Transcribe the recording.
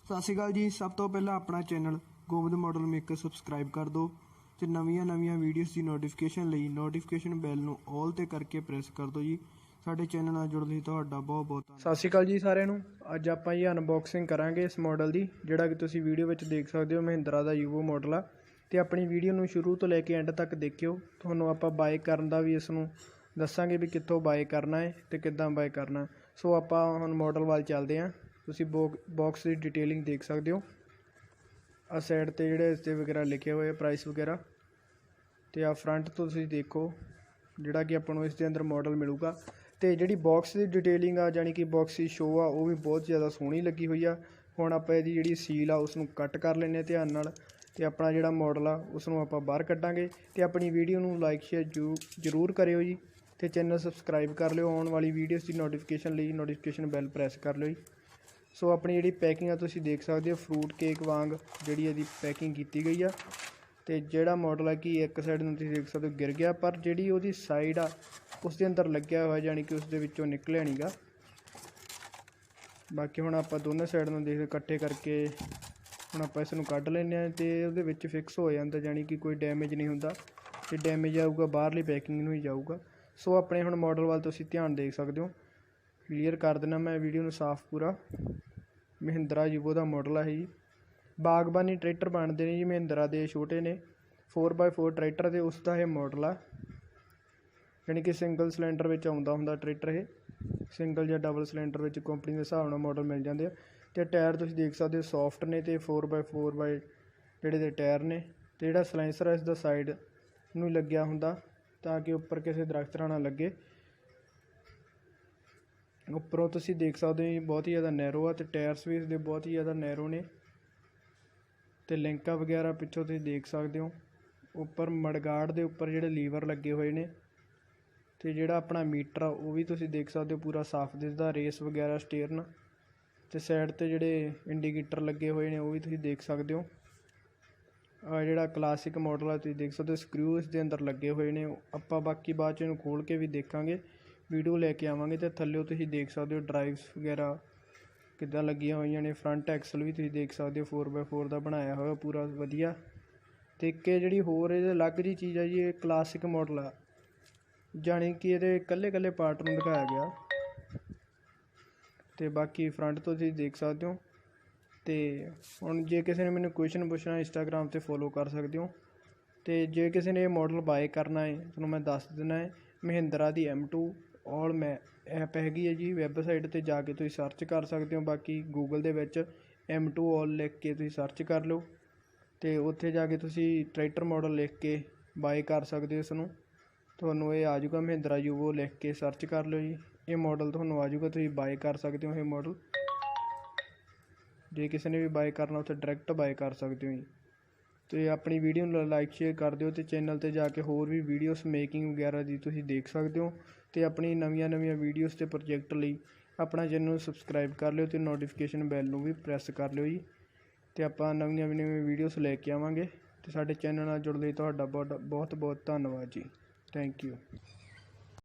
ਸਤਿ ਸ਼੍ਰੀ ਅਕਾਲ ਜੀ। ਸਭ ਤੋਂ ਪਹਿਲਾਂ ਆਪਣਾ channel Gobind model maker subscribe ਕਰ ਦਿਓ ਤੇ ਨਵੀਆਂ ਵੀਡੀਓਜ਼ ਦੀ ਨੋਟੀਫਿਕੇਸ਼ਨ ਲਈ ਨੋਟੀਫਿਕੇਸ਼ਨ ਬੈਲ ਨੂੰ ਆਲ ਤੇ ਕਰਕੇ ਪ੍ਰੈਸ ਕਰ ਦਿਓ ਜੀ। ਸਾਡੇ ਚੈਨਲ ਨਾਲ ਜੁੜਨ ਲਈ ਤੁਹਾਡਾ ਬਹੁਤ ਬਹੁਤ ਧੰਨਵਾਦ। ਸਤਿ ਸ਼੍ਰੀ ਅਕਾਲ ਜੀ ਸਾਰਿਆਂ ਨੂੰ। ਅੱਜ ਆਪਾਂ ਜੀ ਅਨਬਾਕਸਿੰਗ ਕਰਾਂਗੇ ਇਸ ਮਾਡਲ ਦੀ, ਜਿਹੜਾ ਕਿ ਤੁਸੀਂ ਵੀਡੀਓ ਵਿੱਚ ਦੇਖ ਸਕਦੇ ਹੋ। ਮਹਿੰਦਰਾ ਦਾ ਯੂਵੋ ਮਾਡਲ ਆ ਤੇ ਆਪਣੀ ਵੀਡੀਓ ਨੂੰ ਸ਼ੁਰੂ ਤੋਂ ਲੈ ਕੇ ਐਂਡ ਤੱਕ ਦੇਖਿਓ। ਤੁਹਾਨੂੰ ਆਪਾਂ ਬਾਏ ਕਰਨ ਦਾ ਵੀ ਇਸ ਨੂੰ ਦੱਸਾਂਗੇ ਵੀ ਕਿੱਥੋਂ ਬਾਏ ਕਰਨਾ ਹੈ ਤੇ ਕਿੱਦਾਂ ਬਾਏ ਕਰਨਾ। ਸੋ ਆਪਾਂ ਹੁਣ ਮਾਡਲ ਵੱਲ ਚੱਲਦੇ ਹਾਂ। ਤੁਸੀਂ ਬਾਕਸ ਦੀ ਡਿਟੇਲਿੰਗ ਦੇਖ ਸਕਦੇ ਹੋ। ਆ ਸਾਈਡ ਤੇ ਜਿਹੜੇ ਇਸ 'ਤੇ ਵਗੈਰਾ ਲਿਖੇ ਹੋਏ ਪ੍ਰਾਈਸ ਵਗੈਰਾ, ਤੇ ਆ ਫਰੰਟ ਤੋਂ ਤੁਸੀਂ ਦੇਖੋ ਜਿਹੜਾ ਕਿ ਆਪਾਂ ਨੂੰ ਇਸ ਦੇ ਅੰਦਰ ਮਾਡਲ ਮਿਲੂਗਾ। ਤੇ ਜਿਹੜੀ ਬਾਕਸ ਦੀ ਡਿਟੇਲਿੰਗ ਆ, ਜਾਣੀ ਕਿ ਬਾਕਸ ਦੀ ਸ਼ੋ ਆ, ਉਹ ਵੀ ਬਹੁਤ ਜ਼ਿਆਦਾ ਸੋਹਣੀ ਲੱਗੀ ਹੋਈ ਆ। ਹੁਣ ਆਪਾਂ ਇਹਦੀ ਜਿਹੜੀ ਸੀਲ ਆ ਉਸ ਨੂੰ ਕੱਟ ਕਰ ਲੈਂਦੇ ਹਾਂ ਧਿਆਨ ਨਾਲ, ਤੇ ਆਪਣਾ ਜਿਹੜਾ ਮਾਡਲ ਆ ਉਸ ਨੂੰ ਆਪਾਂ ਬਾਹਰ ਕੱਢਾਂਗੇ। ਤੇ ਆਪਣੀ ਵੀਡੀਓ ਨੂੰ ਲਾਈਕ ਸ਼ੇਅਰ ਜ਼ਰੂਰ ਕਰਿਓ ਜੀ, ਤੇ ਚੈਨਲ ਸਬਸਕ੍ਰਾਈਬ ਕਰ ਲਿਓ। ਆਉਣ ਵਾਲੀ ਵੀਡੀਓਜ਼ ਦੀ ਨੋਟੀਫਿਕੇਸ਼ਨ ਲਈ ਨੋਟੀਫਿਕੇਸ਼ਨ ਬੈਲ ਪ੍ਰੈਸ ਕਰ ਲਿਓ ਜੀ। ਸੋ ਆਪਣੀ ਜਿਹੜੀ ਪੈਕਿੰਗ ਆ ਤੁਸੀਂ ਦੇਖ ਸਕਦੇ ਹੋ, ਫਰੂਟ ਕੇਕ ਵਾਂਗ ਜਿਹੜੀ ਇਹਦੀ ਪੈਕਿੰਗ ਕੀਤੀ ਗਈ ਆ। ਤੇ ਜਿਹੜਾ ਮਾਡਲ ਆ ਕਿ ਇੱਕ ਸਾਈਡ ਨੂੰ ਤੁਸੀਂ ਦੇਖ ਸਕਦੇ ਹੋ ਗਿਰ ਗਿਆ, ਪਰ ਜਿਹੜੀ ਉਹਦੀ ਸਾਈਡ ਆ ਉਸ ਦੇ ਅੰਦਰ ਲੱਗਿਆ ਹੋਇਆ, ਜਾਣੀ ਕਿ ਉਸ ਦੇ ਵਿੱਚੋਂ ਨਿਕਲਿਆ ਨਹੀਂ ਗਾ। ਬਾਕੀ ਹੁਣ ਆਪਾਂ ਦੋਨੇ ਸਾਈਡ ਨੂੰ ਦੇਖ ਇਕੱਠੇ ਕਰਕੇ ਹੁਣ ਆਪਾਂ ਇਸ ਨੂੰ ਕੱਢ ਲੈਂਦੇ ਹਾਂ ਤੇ ਉਹਦੇ ਵਿੱਚ ਫਿਕਸ ਹੋ ਜਾਂਦਾ, ਜਾਣੀ ਕਿ ਕੋਈ ਡੈਮੇਜ ਨਹੀਂ ਹੁੰਦਾ। ਤੇ ਡੈਮੇਜ ਆਊਗਾ ਬਾਹਰਲੀ ਪੈਕਿੰਗ ਨੂੰ ਹੀ ਜਾਊਗਾ। ਸੋ ਆਪਣੇ ਹੁਣ ਮਾਡਲ ਵੱਲ ਤੁਸੀਂ ਧਿਆਨ ਦੇਖ ਸਕਦੇ ਹੋ। ਕਲੀਅਰ ਕਰ ਦੇਣਾ ਮੈਂ ਵੀਡੀਓ ਨੂੰ ਸਾਫ਼ ਪੂਰਾ। ਮਹਿੰਦਰਾ ਯੂਵੋ ਦਾ ਮਾਡਲ ਆ ਜੀ। ਬਾਗਬਾਨੀ ਟਰੈਕਟਰ ਬਣਦੇ ਨੇ ਜੀ ਮਹਿੰਦਰਾ ਦੇ, ਛੋਟੇ ਨੇ 4x4 ਟਰੈਕਟਰ ਦੇ, ਉਸ ਦਾ ਇਹ ਮਾਡਲ ਆ। ਯਾਨੀ ਕਿ ਸਿੰਗਲ ਸਿਲੰਡਰ ਵਿੱਚ ਆਉਂਦਾ ਹੁੰਦਾ ਟਰੈਕਟਰ। ਇਹ ਸਿੰਗਲ ਜਾਂ ਡਬਲ ਸਿਲੰਡਰ ਵਿੱਚ ਕੰਪਨੀ ਦੇ ਹਿਸਾਬ ਨਾਲ ਮਾਡਲ ਮਿਲ ਜਾਂਦੇ ਆ। ਅਤੇ ਟਾਇਰ ਤੁਸੀਂ ਦੇਖ ਸਕਦੇ ਹੋ ਸੋਫਟ ਨੇ, ਅਤੇ 4x4 ਜਿਹੜੇ ਦੇ ਟਾਇਰ ਨੇ। ਅਤੇ ਜਿਹੜਾ ਸਲੈਂਸਰ ਹੈ ਇਸ ਦਾ ਸਾਈਡ ਨੂੰ ਲੱਗਿਆ ਹੁੰਦਾ ਤਾਂ ਕਿ ਉੱਪਰ ਕਿਸੇ ਦਰਖਤ ਨਾਲ ਨਾ ਲੱਗੇ। ਉੱਪਰੋਂ ਤੁਸੀਂ ਦੇਖ ਸਕਦੇ ਹੋ ਜੀ ਬਹੁਤ ਹੀ ਜ਼ਿਆਦਾ ਨੈਰੋ ਆ, ਅਤੇ ਟਾਇਰਸ ਵੀ ਇਸਦੇ ਬਹੁਤ ਹੀ ਜ਼ਿਆਦਾ ਨੈਰੋ ਨੇ। ਅਤੇ ਲਿੰਕਾਂ ਵਗੈਰਾ ਪਿੱਛੋਂ ਤੁਸੀਂ ਦੇਖ ਸਕਦੇ ਹੋ। ਉੱਪਰ ਮੜਗਾਰਡ ਦੇ ਉੱਪਰ ਜਿਹੜੇ ਲੀਵਰ ਲੱਗੇ ਹੋਏ ਨੇ, ਅਤੇ ਜਿਹੜਾ ਆਪਣਾ ਮੀਟਰ ਆ ਉਹ ਵੀ ਤੁਸੀਂ ਦੇਖ ਸਕਦੇ ਹੋ ਪੂਰਾ ਸਾਫ਼ ਦਿਸਦਾ। ਰੇਸ ਵਗੈਰਾ ਸਟੇਅਰਨ ਅਤੇ ਸਾਈਡ 'ਤੇ ਜਿਹੜੇ ਇੰਡੀਕੇਟਰ ਲੱਗੇ ਹੋਏ ਨੇ ਉਹ ਵੀ ਤੁਸੀਂ ਦੇਖ ਸਕਦੇ ਹੋ। ਜਿਹੜਾ ਕਲਾਸਿਕ ਮਾਡਲ ਆ ਤੁਸੀਂ ਦੇਖ ਸਕਦੇ ਹੋ ਸਕਰੂ ਇਸ ਦੇ ਅੰਦਰ ਲੱਗੇ ਹੋਏ ਨੇ। ਆਪਾਂ ਬਾਕੀ ਬਾਅਦ 'ਚ ਇਹਨੂੰ ਖੋਲ੍ਹ ਕੇ ਵੀ ਦੇਖਾਂਗੇ, ਵੀਡੀਓ ਲੈ ਕੇ ਆਵਾਂਗੇ। ਅਤੇ ਥੱਲੇ ਤੁਸੀਂ ਦੇਖ ਸਕਦੇ ਹੋ ਡਰਾਈਵਸ ਵਗੈਰਾ ਕਿੱਦਾਂ ਲੱਗੀਆਂ ਹੋਈਆਂ ਨੇ। ਫਰੰਟ ਐਕਸਲ ਵੀ ਤੁਸੀਂ ਦੇਖ ਸਕਦੇ ਹੋ 4x4 ਦਾ ਬਣਾਇਆ ਹੋਇਆ ਪੂਰਾ ਵਧੀਆ। ਅਤੇ ਇੱਕ ਜਿਹੜੀ ਹੋਰ ਇਹਦੇ ਅਲੱਗ ਜਿਹੀ ਚੀਜ਼ ਆ ਜੀ, ਇਹ ਕਲਾਸਿਕ ਮਾਡਲ ਆ, ਜਾਣੀ ਕਿ ਇਹਦੇ ਇਕੱਲੇ ਪਾਰਟ ਨੂੰ ਦਿਖਾਇਆ ਗਿਆ। ਅਤੇ ਬਾਕੀ ਫਰੰਟ ਤੋਂ ਤੁਸੀਂ ਦੇਖ ਸਕਦੇ ਹੋ। ਅਤੇ ਹੁਣ ਜੇ ਕਿਸੇ ਨੇ ਮੈਨੂੰ ਕੁਐਸਚਨ ਪੁੱਛਣਾ, ਇੰਸਟਾਗ੍ਰਾਮ 'ਤੇ ਫੋਲੋ ਕਰ ਸਕਦੇ ਹੋ। ਅਤੇ ਜੇ ਕਿਸੇ ਨੇ ਇਹ ਮਾਡਲ ਬਾਏ ਕਰਨਾ ਹੈ, ਤੁਹਾਨੂੰ ਮੈਂ ਦੱਸ ਦਿੰਦਾ ਹੈ। ਮਹਿੰਦਰਾ ਦੀ M2 ਆਲ ਐਪ ਹੈਗੀ ਹੈ ਜੀ, ਵੈੱਬਸਾਈਟ 'ਤੇ ਜਾ ਕੇ ਤੁਸੀਂ ਸਰਚ ਕਰ ਸਕਦੇ ਹੋ। ਬਾਕੀ ਗੂਗਲ ਦੇ ਵਿੱਚ M2 ਆਲ ਲਿਖ ਕੇ ਤੁਸੀਂ ਸਰਚ ਕਰ ਲਓ, ਅਤੇ ਉੱਥੇ ਜਾ ਕੇ ਤੁਸੀਂ ਟਰੈਕਟਰ ਮਾਡਲ ਲਿਖ ਕੇ ਬਾਏ ਕਰ ਸਕਦੇ ਹੋ। ਇਸ ਨੂੰ ਤੁਹਾਨੂੰ ਇਹ ਆ ਜਾਊਗਾ ਮਹਿੰਦਰਾ ਯੂਵੋ ਲਿਖ ਕੇ ਸਰਚ ਕਰ ਲਿਓ ਜੀ, ਇਹ ਮਾਡਲ ਤੁਹਾਨੂੰ ਆ ਜਾਊਗਾ। ਤੁਸੀਂ ਬਾਏ ਕਰ ਸਕਦੇ ਹੋ ਇਹ ਮਾਡਲ। ਜੇ ਕਿਸੇ ਨੇ ਵੀ ਬਾਏ ਕਰਨਾ ਉੱਥੇ ਡਾਇਰੈਕਟ ਬਾਏ ਕਰ ਸਕਦੇ ਹੋ ਜੀ। ਅਤੇ ਆਪਣੀ ਵੀਡੀਓ ਨੂੰ ਲਾਈਕ ਸ਼ੇਅਰ ਕਰ ਦਿਓ, ਅਤੇ ਚੈਨਲ 'ਤੇ ਜਾ ਕੇ ਹੋਰ ਵੀ ਵੀਡੀਓਜ਼ ਮੇਕਿੰਗ ਵਗੈਰਾ ਦੀ ਤੁਸੀਂ ਦੇਖ ਸਕਦੇ ਹੋ। ਅਤੇ ਆਪਣੀ ਨਵੀਆਂ ਵੀਡੀਓਜ਼ 'ਤੇ ਪ੍ਰੋਜੈਕਟ ਲਈ ਆਪਣਾ ਚੈਨਲ ਨੂੰ ਸਬਸਕ੍ਰਾਈਬ ਕਰ ਲਿਓ, ਅਤੇ ਨੋਟੀਫਿਕੇਸ਼ਨ ਬੈਲ ਨੂੰ ਵੀ ਪ੍ਰੈਸ ਕਰ ਲਿਓ ਜੀ। ਅਤੇ ਆਪਾਂ ਨਵੀਆਂ ਵੀਡੀਓਜ਼ ਲੈ ਕੇ ਆਵਾਂਗੇ। ਅਤੇ ਸਾਡੇ ਚੈਨਲ ਨਾਲ ਜੁੜਨ ਲਈ ਤੁਹਾਡਾ ਬਹੁਤ ਧੰਨਵਾਦ ਜੀ। Thank you.